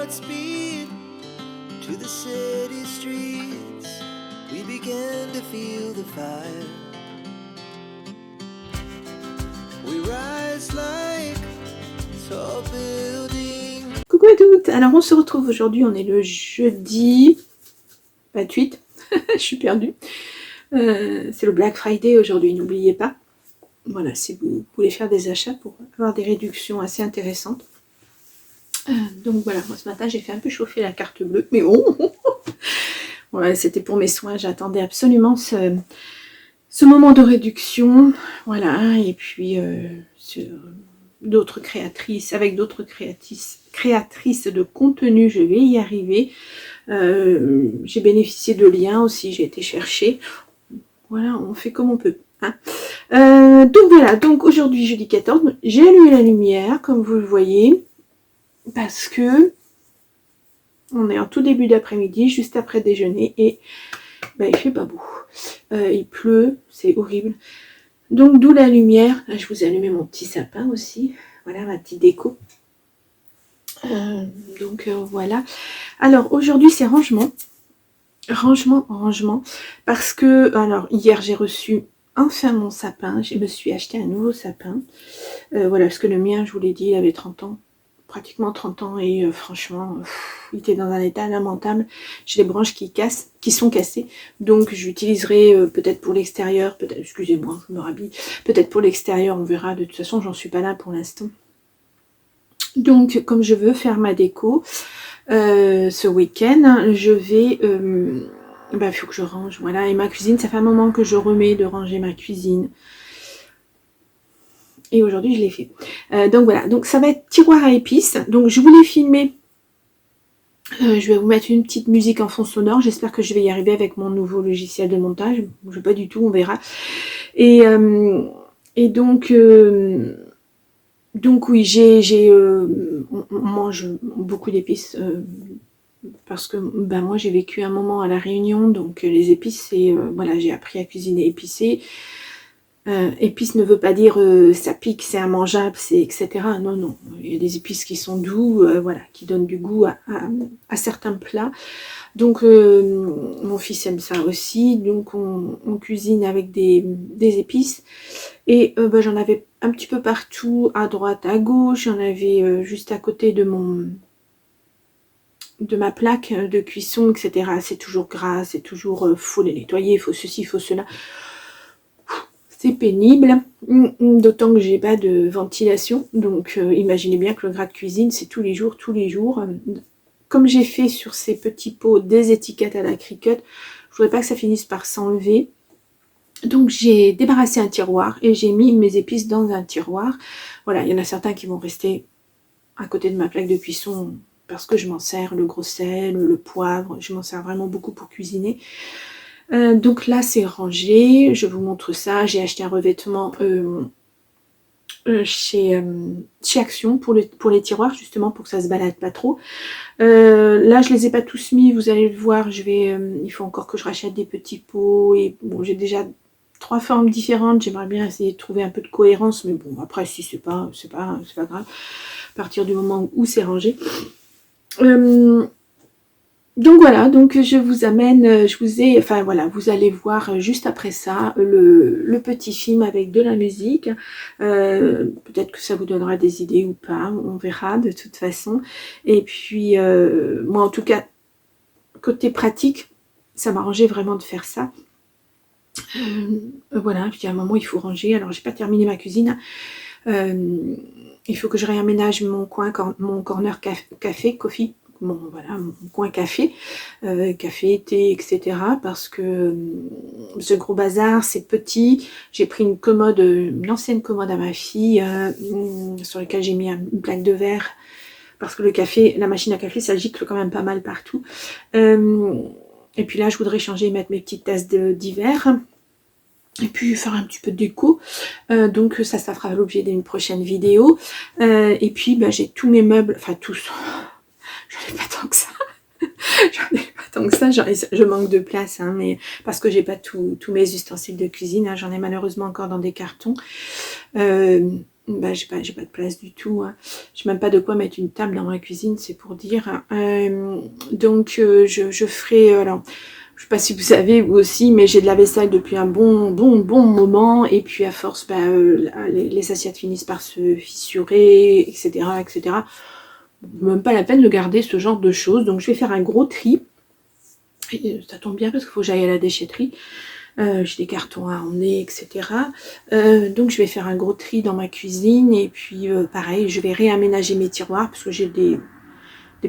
Godspeed to the city streets. We began to feel the fire. We rise like tall buildings. Coucou à toutes. Alors on se retrouve aujourd'hui, on est le jeudi 28. Je suis perdue. C'est le Black Friday aujourd'hui, n'oubliez pas. Voilà, si vous voulez faire des achats pour avoir des réductions assez intéressantes. Donc voilà, moi ce matin j'ai fait un peu chauffer la carte bleue, mais bon, voilà, c'était pour mes soins, j'attendais absolument ce moment de réduction, voilà, et puis d'autres créatrices, avec d'autres créatrices de contenu, je vais y arriver. J'ai bénéficié de liens aussi, j'ai été chercher, voilà, on fait comme on peut. Hein. Donc voilà, donc aujourd'hui jeudi 14, j'ai allumé la lumière, comme vous le voyez, parce que on est en tout début d'après-midi, juste après déjeuner, et il fait pas beau. Il pleut, c'est horrible. Donc d'où la lumière. Là, je vous ai allumé mon petit sapin aussi. Voilà ma petite déco. Voilà. Alors aujourd'hui c'est rangement. Rangement. Parce que, alors hier j'ai reçu enfin mon sapin. Je me suis acheté un nouveau sapin. Voilà, parce que le mien, je vous l'ai dit, il avait 30 ans. Pratiquement 30 ans et franchement il était dans un état lamentable. J'ai les branches qui sont cassées, donc j'utiliserai peut-être pour l'extérieur, peut-être, excusez-moi, je me rhabille, peut-être pour l'extérieur, on verra, de toute façon j'en suis pas là pour l'instant. Donc comme je veux faire ma déco ce week-end, je vais faut que je range, voilà, et ma cuisine, ça fait un moment que je remets de ranger ma cuisine. Et aujourd'hui je l'ai fait. Donc voilà, donc ça va être tiroir à épices. Donc je voulais filmer. Je vais vous mettre une petite musique en fond sonore. J'espère que je vais y arriver avec mon nouveau logiciel de montage. Je ne sais pas du tout, on verra. Et donc oui, on mange beaucoup d'épices. Parce que moi j'ai vécu un moment à La Réunion. Donc les épices, c'est voilà, j'ai appris à cuisiner épicé. Épices ne veut pas dire ça pique, c'est immangeable, c'est etc. Non, il y a des épices qui sont doux, voilà, qui donnent du goût à certains plats. Donc mon fils aime ça aussi, donc on cuisine avec des épices. Et j'en avais un petit peu partout, à droite, à gauche, j'en avais juste à côté de ma plaque de cuisson, etc. C'est toujours gras, c'est toujours faut les nettoyer, il faut ceci, il faut cela. C'est pénible, d'autant que j'ai pas de ventilation, donc imaginez bien que le gras de cuisine c'est tous les jours. Comme j'ai fait sur ces petits pots des étiquettes à la Cricut, je voudrais pas que ça finisse par s'enlever. Donc j'ai débarrassé un tiroir et j'ai mis mes épices dans un tiroir. Voilà, il y en a certains qui vont rester à côté de ma plaque de cuisson parce que je m'en sers, le gros sel, le poivre, je m'en sers vraiment beaucoup pour cuisiner. Donc là c'est rangé, je vous montre ça, j'ai acheté un revêtement chez Action pour les tiroirs, justement pour que ça se balade pas trop. Là je les ai pas tous mis, vous allez le voir, il faut encore que je rachète des petits pots, et bon, j'ai déjà 3 formes différentes, j'aimerais bien essayer de trouver un peu de cohérence, mais bon après si c'est pas grave, à partir du moment où c'est rangé. Donc voilà, donc je vous amène, vous allez voir juste après ça le petit film avec de la musique. Peut-être que ça vous donnera des idées ou pas, on verra de toute façon. Et puis moi en tout cas, côté pratique, ça m'arrangeait vraiment de faire ça. Voilà, puis à un moment il faut ranger. Alors j'ai pas terminé ma cuisine. Il faut que je réaménage mon corner café, coffee. Mon coin café, thé, etc. Parce que ce gros bazar, c'est petit. J'ai pris une ancienne commode à ma fille, sur laquelle j'ai mis une plaque de verre, parce que la machine à café, ça gicle quand même pas mal partout. Et puis là, je voudrais changer et mettre mes petites tasses d'hiver. Et puis faire un petit peu de déco, donc ça fera l'objet d'une prochaine vidéo. Et puis j'ai tous mes meubles, enfin tous, j'en ai pas tant que ça. Je manque de place, hein, mais parce que j'ai pas tous mes ustensiles de cuisine, hein, j'en ai malheureusement encore dans des cartons. Ben, j'ai pas de place du tout. Hein. J'ai même pas de quoi mettre une table dans ma cuisine, c'est pour dire. Donc, je ferai... alors, je sais pas si vous savez, vous aussi, mais j'ai de la vaisselle depuis un bon moment. Et puis, à force, les assiettes finissent par se fissurer, etc., etc. Même pas la peine de garder ce genre de choses. Donc, je vais faire un gros tri. Et ça tombe bien parce qu'il faut que j'aille à la déchetterie. J'ai des cartons à emmener, etc. Donc je vais faire un gros tri dans ma cuisine et puis pareil, je vais réaménager mes tiroirs parce que j'ai des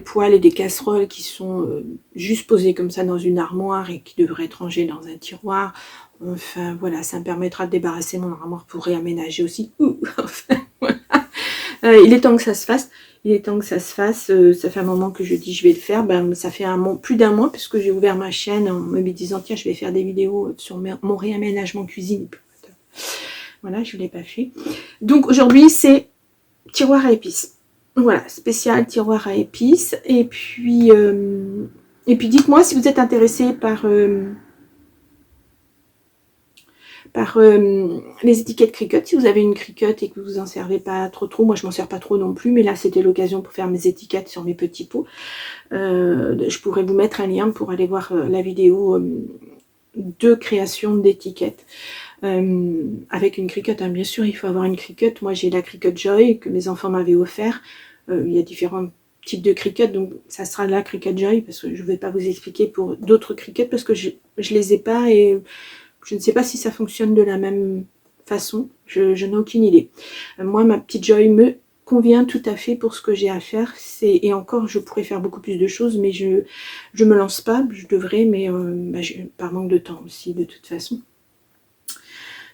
poêles et des casseroles qui sont juste posées comme ça dans une armoire et qui devraient être rangées dans un tiroir. Enfin voilà, ça me permettra de débarrasser mon armoire pour réaménager aussi. Enfin, voilà. Il est temps que ça se fasse. Il est temps que ça se fasse. Ça fait un moment que je dis je vais le faire. Ben, ça fait plus d'un mois puisque j'ai ouvert ma chaîne en me disant tiens je vais faire des vidéos sur mon réaménagement cuisine. Voilà, je ne l'ai pas fait. Donc aujourd'hui c'est tiroir à épices. Voilà, spécial tiroir à épices. Et puis dites-moi si vous êtes intéressé par les étiquettes Cricut, si vous avez une Cricut et que vous en servez pas trop, moi je m'en sers pas trop non plus, mais là c'était l'occasion pour faire mes étiquettes sur mes petits pots. Je pourrais vous mettre un lien pour aller voir la vidéo de création d'étiquettes avec une Cricut. Hein. Bien sûr, il faut avoir une Cricut. Moi j'ai la Cricut Joy que mes enfants m'avaient offert. Il y a différents types de Cricut, donc ça sera la Cricut Joy parce que je ne vais pas vous expliquer pour d'autres Cricut parce que je les ai pas et je ne sais pas si ça fonctionne de la même façon, je n'ai aucune idée. Moi, ma petite Joy me convient tout à fait pour ce que j'ai à faire. Et encore, je pourrais faire beaucoup plus de choses, mais je me lance pas. Je devrais, mais par manque de temps aussi, de toute façon.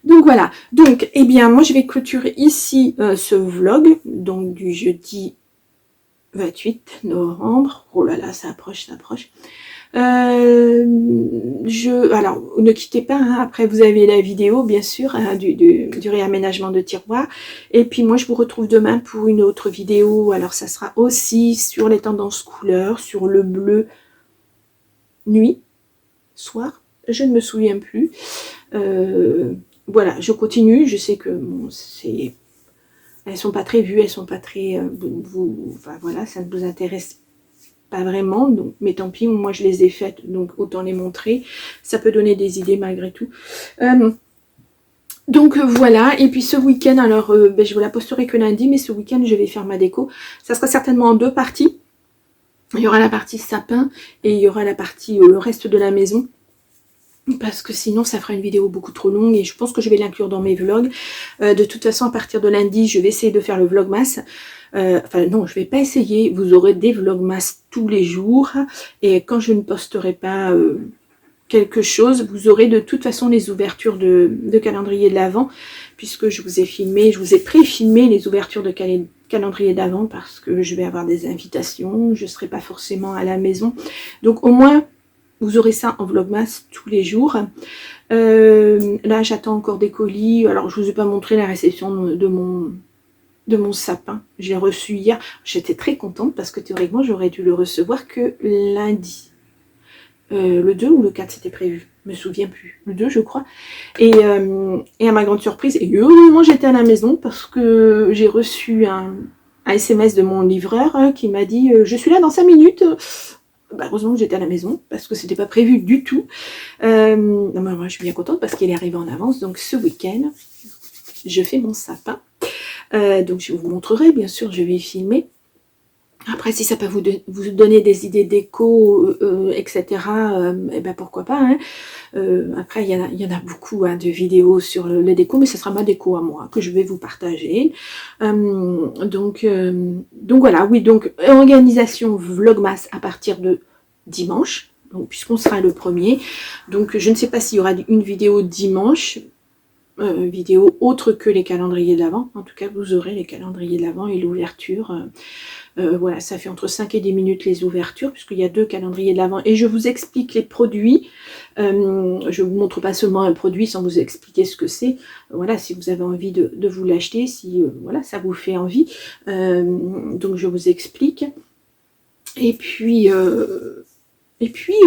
Donc voilà. Donc, eh bien, moi, je vais clôturer ici ce vlog, donc du jeudi 28 novembre. Oh là là, ça approche, ça approche. Alors, ne quittez pas, hein, après vous avez la vidéo, bien sûr, hein, du réaménagement de tiroir. Et puis moi, je vous retrouve demain pour une autre vidéo. Alors, ça sera aussi sur les tendances couleurs, sur le bleu nuit, soir, je ne me souviens plus. Voilà, je continue. Je sais que bon, elles sont pas très vues, elles sont pas très... enfin, voilà, ça ne vous intéresse pas vraiment, donc, mais tant pis, moi je les ai faites, donc autant les montrer. Ça peut donner des idées malgré tout. Donc voilà, et puis ce week-end, alors je vous la posterai que lundi, mais ce week-end je vais faire ma déco. Ça sera certainement en deux parties. Il y aura la partie sapin et il y aura la partie le reste de la maison. Parce que sinon ça fera une vidéo beaucoup trop longue et je pense que je vais l'inclure dans mes vlogs. De toute façon, à partir de lundi, je vais essayer de faire le vlogmas. Enfin non, je vais pas essayer. Vous aurez des vlogmas tous les jours. Et quand je ne posterai pas quelque chose, vous aurez de toute façon les ouvertures de calendrier de l'Avent. Puisque je vous ai filmé, je vous ai pré-filmé les ouvertures de calendrier d'Avent. Parce que je vais avoir des invitations. Je ne serai pas forcément à la maison. Donc au moins... vous aurez ça en vlogmas tous les jours. Là, j'attends encore des colis. Alors, je ne vous ai pas montré la réception de mon sapin. Je l'ai reçu hier. J'étais très contente parce que théoriquement, j'aurais dû le recevoir que lundi. Le 2 ou le 4, c'était prévu. Je me souviens plus. Le 2, je crois. Et à ma grande surprise, et heureusement, j'étais à la maison parce que j'ai reçu un SMS de mon livreur qui m'a dit « Je suis là dans 5 minutes ». Bah, heureusement que j'étais à la maison parce que c'était pas prévu du tout. Moi je suis bien contente parce qu'il est arrivé en avance. Donc ce week-end, je fais mon sapin. Donc je vous montrerai, bien sûr, je vais filmer. Après, si ça peut vous donner des idées déco, etc., eh ben pourquoi pas. Hein. Après, il y en a beaucoup hein, de vidéos sur les décos, mais ce sera ma déco à moi que je vais vous partager. Donc voilà, oui, donc organisation vlogmas à partir de dimanche, puisqu'on sera le 1er. Donc je ne sais pas s'il y aura une vidéo dimanche, vidéo autre que les calendriers de l'Avent. En tout cas, vous aurez les calendriers de l'Avent et l'ouverture. Voilà, ça fait entre 5 et 10 minutes les ouvertures, puisqu'il y a 2 calendriers de l'Avent. Et je vous explique les produits. Je ne vous montre pas seulement un produit sans vous expliquer ce que c'est. Voilà, si vous avez envie de vous l'acheter, si voilà, ça vous fait envie. Donc je vous explique. Et puis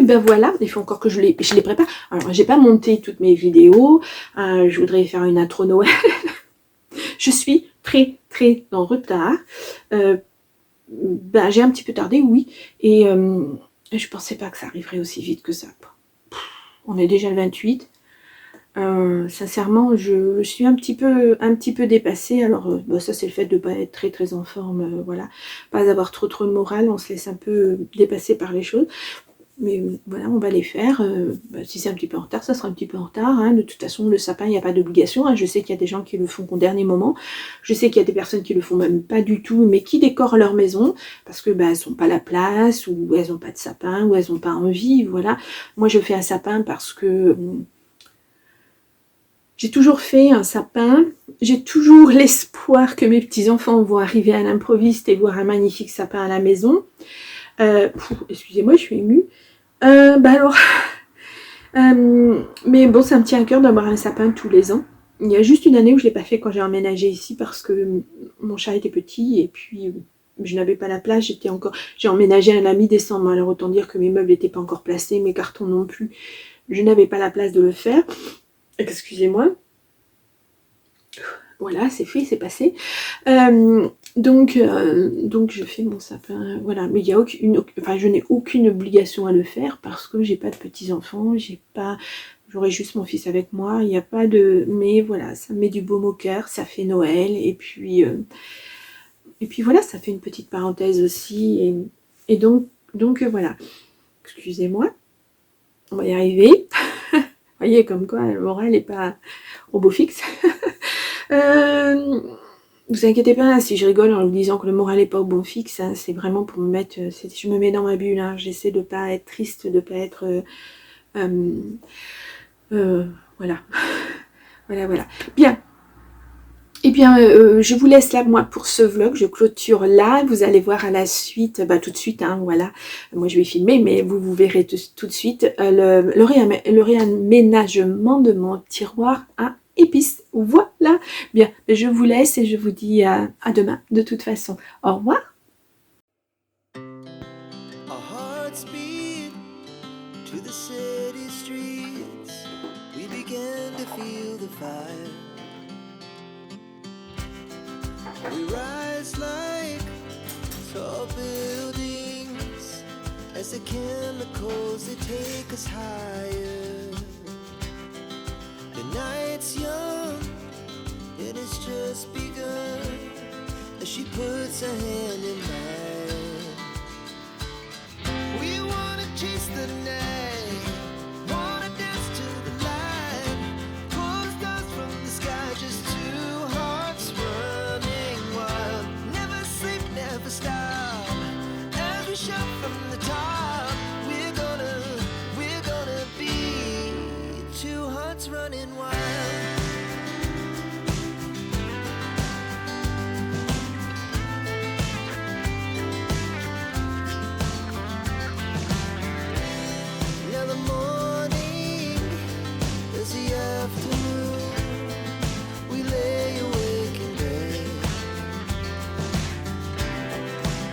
ben voilà, il faut encore que je les prépare. Alors, j'ai pas monté toutes mes vidéos. Je voudrais faire une intro Noël. Je suis très en retard. J'ai un petit peu tardé, oui, et je pensais pas que ça arriverait aussi vite que ça. On est déjà le 28. Sincèrement, je suis un petit peu dépassée. Alors, ça c'est le fait de ne pas être très en forme, voilà, pas avoir trop de morale, on se laisse un peu dépasser par les choses. Mais voilà, on va les faire. Si c'est un petit peu en retard, ça sera un petit peu en retard. Hein. De toute façon, le sapin, il n'y a pas d'obligation. Hein. Je sais qu'il y a des gens qui le font au dernier moment. Je sais qu'il y a des personnes qui le font même pas du tout, mais qui décorent leur maison parce que elles n'ont pas la place, ou elles n'ont pas de sapin, ou elles n'ont pas envie. Voilà. Moi, je fais un sapin parce que j'ai toujours fait un sapin. J'ai toujours l'espoir que mes petits-enfants vont arriver à l'improviste et voir un magnifique sapin à la maison. Excusez-moi, je suis émue. Mais bon, ça me tient à cœur d'avoir un sapin tous les ans. Il y a juste une année où je ne l'ai pas fait quand j'ai emménagé ici parce que mon chat était petit et puis je n'avais pas la place. J'ai emménagé à la mi-décembre, alors autant dire que mes meubles n'étaient pas encore placés, mes cartons non plus. Je n'avais pas la place de le faire. Excusez-moi. Voilà, c'est fait, c'est passé. Donc je fais mon sapin, voilà. Mais je n'ai aucune obligation à le faire parce que j'ai pas de petits-enfants, j'aurai juste mon fils avec moi, il n'y a pas de... Mais voilà, ça me met du baume au cœur, ça fait Noël, et puis voilà, ça fait une petite parenthèse aussi, et donc voilà. Excusez-moi, on va y arriver. Vous voyez, comme quoi, le moral n'est pas robot fixe. Vous inquiétez pas si je rigole en vous disant que le moral n'est pas au bon fixe, hein, c'est vraiment pour me mettre, je me mets dans ma bulle, hein, j'essaie de pas être triste, de pas être, voilà, voilà. Bien. Eh bien, je vous laisse là, moi, pour ce vlog. Je clôture là. Vous allez voir à la suite, tout de suite, hein, voilà. Moi, je vais filmer, mais vous verrez tout de suite le réaménagement de mon tiroir à épices. Voilà. Bien, je vous laisse et je vous dis à demain, de toute façon. Au revoir. Our hearts beat to the city streets. We began to feel the fire. We rise like tall buildings as the chemicals, they take us higher. The night's young and it's just begun as she puts her hand in mine. We wanna chase the night, wanna dance to the light, pull stars from the sky, just two hearts running wild. Never sleep, never stop, as we shout from the top. We're gonna be two hearts running wild. Now the morning is the afternoon. We lay awake in bed.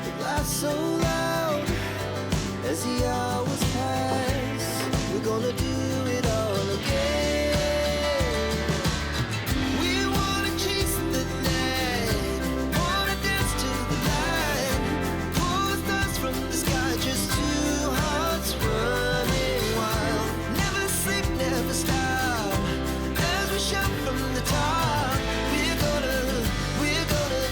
The laughs so loud as the hours pass. We're gonna do it all again. We wanna chase the night, wanna dance to the light, pull the stars from the sky, just two hearts running wild. Never sleep, never stop, as we shout from the top. We're gonna be, we're gonna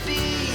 be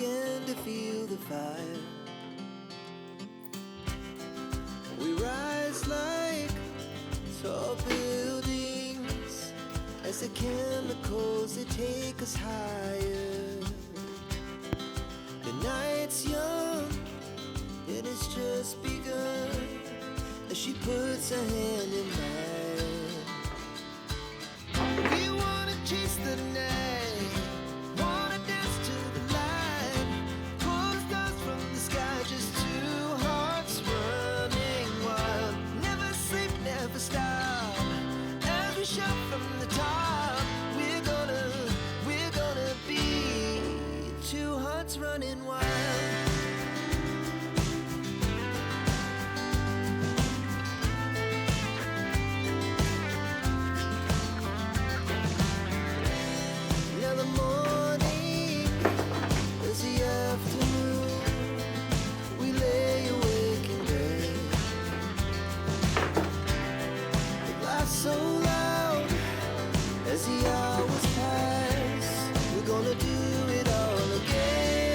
began to feel the fire. We rise like tall buildings as the chemicals, they take us higher. The night's young, and it's just begun as she puts her hand in mine. We wanna chase the night, wanna dance to the light, pull stars from the sky, just two hearts running wild. Never sleep, never stop, as we shout from the top. We're gonna be two hearts running wild. Now the morning is the afternoon. We lay awake in bed. The laugh so loud as the hours pass. We're gonna do it all again.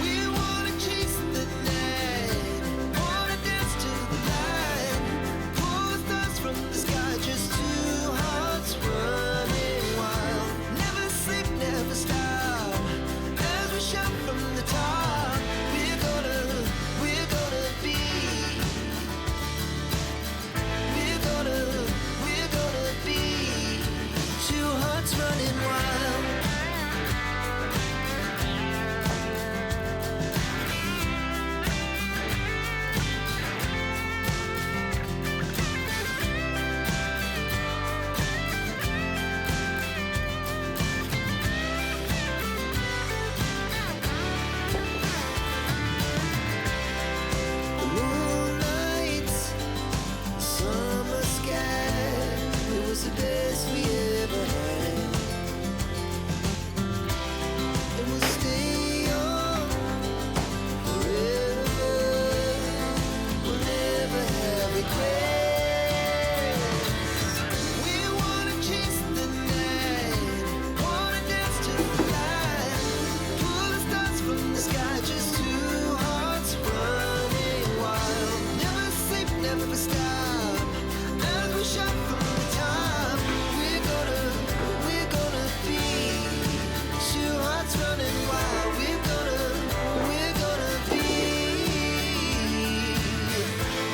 We wanna chase the night, wanna dance to the light, pull stars from the sky, just two hearts running wild. Never sleep, never stop, as we shout from the top. We're gonna be. We're gonna be two hearts running wild. The moonlight, summer sky, it was the best we ever had. And we'll stay young forever. We'll never have regrets. We wanna chase the night, wanna dance to the light, pull the stars from the sky, just two hearts running wild. Never sleep, never stop, as we shout from the top. We're gonna be two hearts running wild. We're gonna be.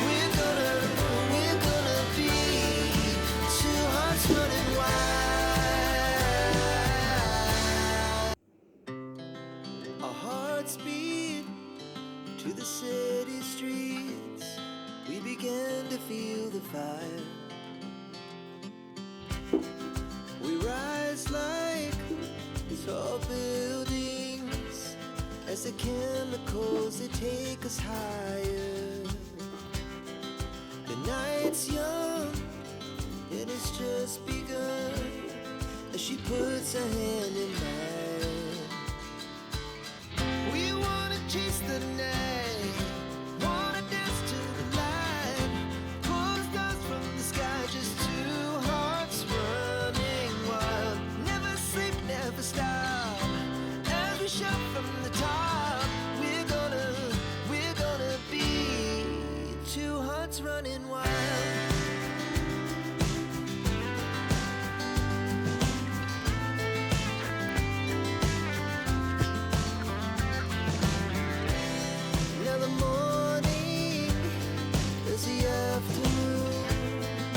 We're gonna be two hearts running wild. Our hearts beat to the city streets. We began to feel the fire. We rise like tall buildings as the chemicals, they take us higher. The night's young, and it's just begun as she puts her hand in mine. We wanna chase the night, wanna dance to the light, pull stars from the sky, just two hearts running wild. Never sleep, never stop, as we shout from the top. We're gonna be two hearts running wild.